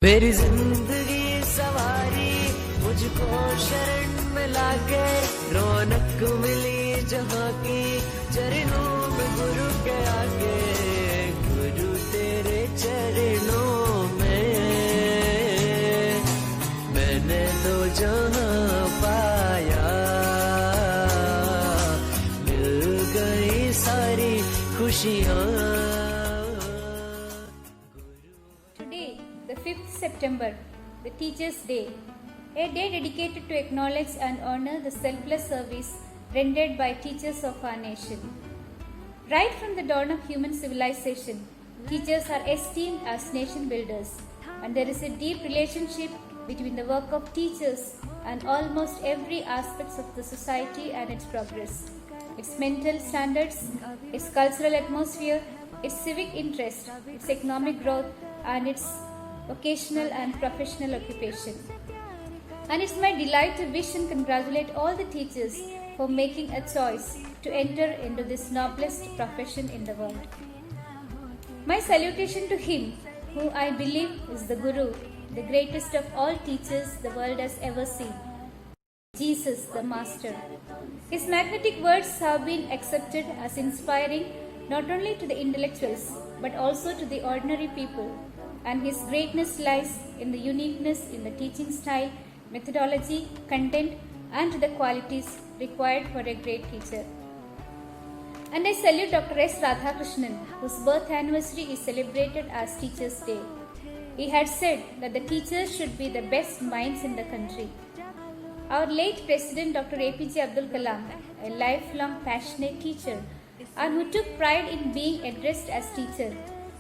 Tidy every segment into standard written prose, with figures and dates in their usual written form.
मेरी जिंदगी सवारी मुझको शरण में लाके, रौनक मिली जहाँ की चरणों में गुरु के आके, गुरु तेरे चरणों में मैंने तो जहाँ पाया, मिल गई सारी खुशियाँ। Today, the 5th September, the Teachers' Day, a day dedicated to acknowledge and honor the selfless service rendered by teachers of our nation. Right from the dawn of human civilization, teachers are esteemed as nation builders, and there is a deep relationship between the work of teachers and almost every aspect of the society and its progress. Its mental standards, its cultural atmosphere, its civic interest, its economic growth, and its vocational and professional occupation. And it's my delight to wish and congratulate all the teachers for making a choice to enter into this noblest profession in the world. My salutation to him, who I believe is the Guru, the greatest of all teachers the world has ever seen, Jesus the Master. His magnetic words have been accepted as inspiring not only to the intellectuals but also to the ordinary people, and his greatness lies in the uniqueness in the teaching style, methodology, content, and the qualities required for a great teacher. And I salute Dr. S. Radhakrishnan, whose birth anniversary is celebrated as Teachers' Day. He had said that the teachers should be the best minds in the country. Our late President Dr. APJ Abdul Kalam, a lifelong passionate teacher, and who took pride in being addressed as teacher,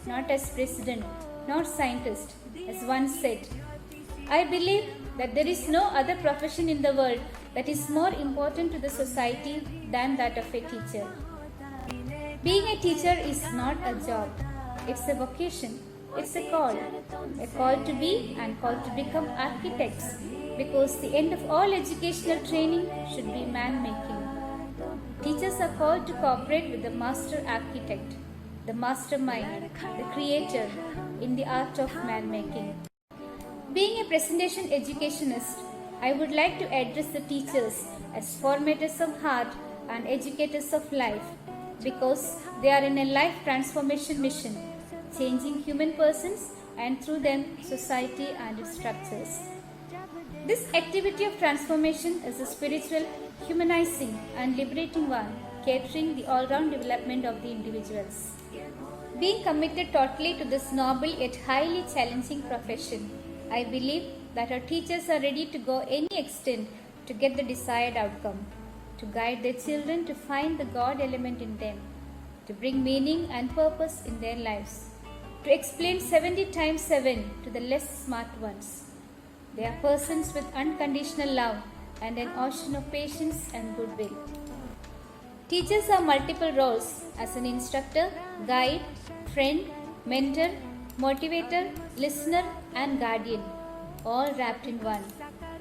not as president, not scientist, as once said, I believe that there is no other profession in the world that is more important to the society than that of a teacher. Being a teacher is not a job, it's a vocation, it's a call to be and call to become architects, because the end of all educational training should be man-making. Teachers are called to cooperate with the master architect, the mastermind, the creator in the art of man-making. Being a presentation educationist, I would like to address the teachers as formators of heart and educators of life, because they are in a life transformation mission, changing human persons and through them society and its structures. This activity of transformation is a spiritual, humanizing and liberating one, catering the all-round development of the individuals. Being committed totally to this noble yet highly challenging profession, I believe that our teachers are ready to go any extent to get the desired outcome, to guide their children to find the God element in them, to bring meaning and purpose in their lives, to explain 70 times 7 to the less smart ones. They are persons with unconditional love and an ocean of patience and goodwill. Teachers have multiple roles as an instructor, guide, friend, mentor, motivator, listener, and guardian, all wrapped in one.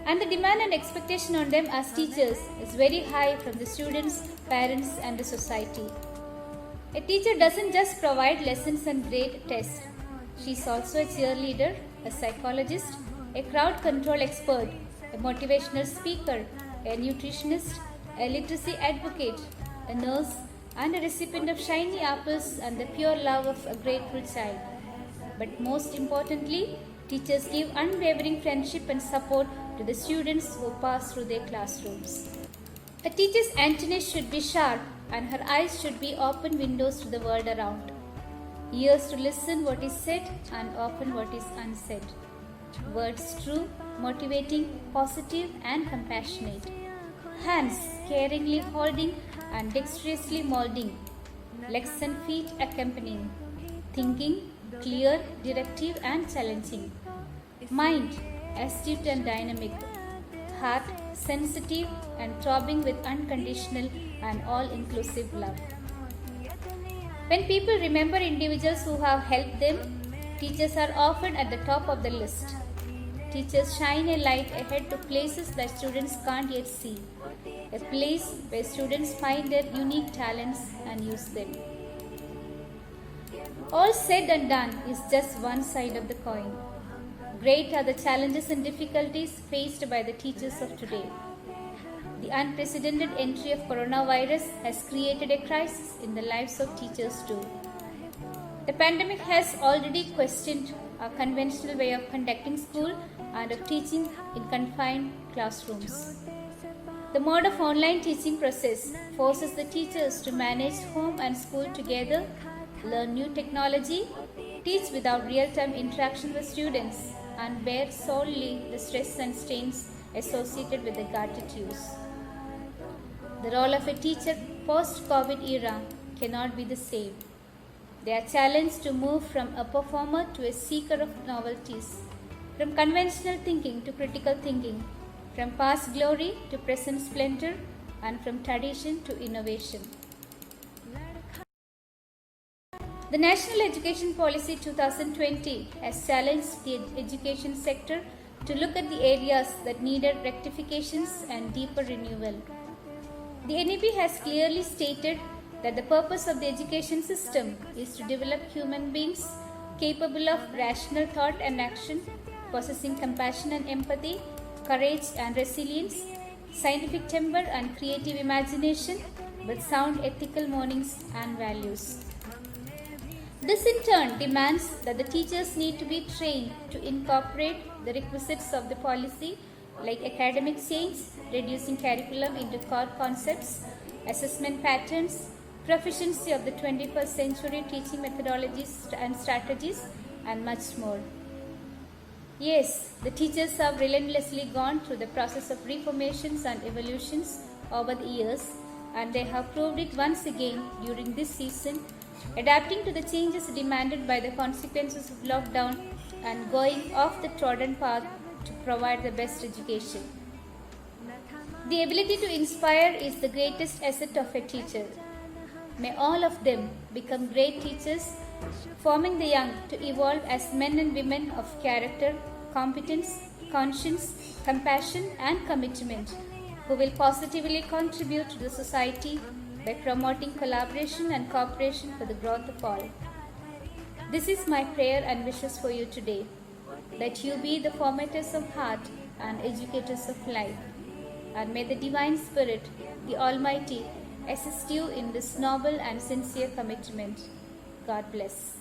And the demand and expectation on them as teachers is very high from the students, parents, and the society. A teacher doesn't just provide lessons and grade tests. She is also a cheerleader, a psychologist, a crowd control expert, a motivational speaker, a nutritionist, a literacy advocate, a nurse, and a recipient of shiny apples and the pure love of a grateful child. But most importantly, teachers give unwavering friendship and support to the students who pass through their classrooms. A teacher's antennae should be sharp and her eyes should be open windows to the world around. Ears to listen what is said and often what is unsaid. Words true, motivating, positive and compassionate. Hands caringly holding and dexterously molding. Legs and feet accompanying. Thinking, clear, directive and challenging. Mind, astute and dynamic. Heart, sensitive and throbbing with unconditional and all-inclusive love. When people remember individuals who have helped them, teachers are often at the top of the list. Teachers shine a light ahead to places that students can't yet see, a place where students find their unique talents and use them. All said and done is just one side of the coin. Great are the challenges and difficulties faced by the teachers of today. The unprecedented entry of coronavirus has created a crisis in the lives of teachers too. The pandemic has already questioned our conventional way of conducting school and of teaching in confined classrooms. The mode of online teaching process forces the teachers to manage home and school together, learn new technology, teach without real-time interaction with students, and bear solely the stress and strains associated with the gadget use. The role of a teacher post-COVID era cannot be the same. They are challenged to move from a performer to a seeker of novelties, from conventional thinking to critical thinking, from past glory to present splendor, and from tradition to innovation. The National Education Policy 2020 has challenged the education sector to look at the areas that needed rectifications and deeper renewal. The NEP has clearly stated that the purpose of the education system is to develop human beings capable of rational thought and action, possessing compassion and empathy, courage and resilience, scientific temper and creative imagination, with sound ethical morals and values. This in turn demands that the teachers need to be trained to incorporate the requisites of the policy like academic change, reducing curriculum into core concepts, assessment patterns, proficiency of the 21st century teaching methodologies and strategies, and much more. Yes, the teachers have relentlessly gone through the process of reformations and evolutions over the years, and they have proved it once again during this season, adapting to the changes demanded by the consequences of lockdown and going off the trodden path to provide the best education. The ability to inspire is the greatest asset of a teacher. May all of them become great teachers, forming the young to evolve as men and women of character, competence, conscience, compassion, and commitment, who will positively contribute to the society by promoting collaboration and cooperation for the growth of all. This is my prayer and wishes for you today, that you be the formators of heart and educators of life, and may the Divine Spirit, the Almighty, assist you in this noble and sincere commitment. God bless.